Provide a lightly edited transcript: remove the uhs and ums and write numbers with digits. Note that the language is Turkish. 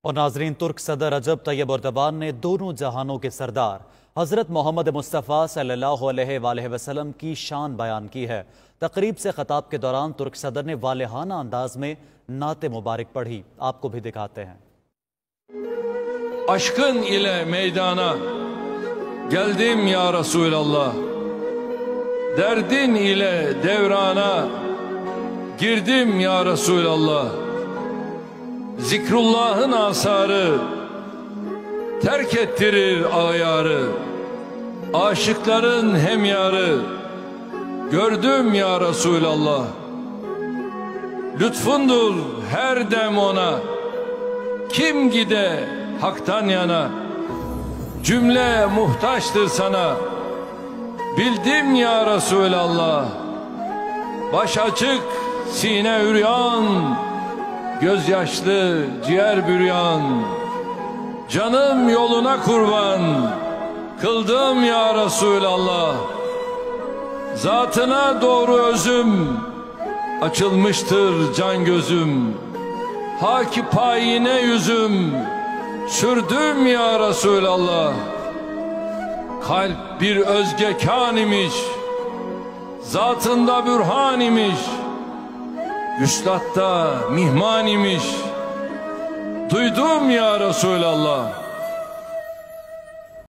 और नाजरीन, तुर्क सदर रजब तैयब एर्दोगान ने दोनों जहानों के सरदार हज़रत मोहम्मद मुस्तफ़ा सल्लल्लाहु अलैहि वसल्लम की शान बयान की है। तकरीब से खिताब के दौरान तुर्क सदर ने वालेहाना अंदाज में नाते मुबारक पढ़ी। आपको भी दिखाते हैं। Aşkın ile meydana geldim ya Resulallah. Derdin ile devrana girdim ya Resulallah. Zikrullah'ın asarı terk ettirir ağyarı. Aşıkların hemyarı gördüm ya Resulallah. Lütfundur her dem ona, kim gide haktan yana. Cümle muhtaçtır sana, bildim ya Resulallah. Baş açık, sine üryan, gözyaşlı, ciğer büryan. Canım yoluna kurban, kıldım ya Resulallah. Zatına doğru özüm, açılmıştır can gözüm. Haki payine yüzüm, sürdüm ya Resulallah. Kalp bir özgekan imiş, zatında bürhan imiş, vüslatta mihman imiş. Duydum ya Resulallah.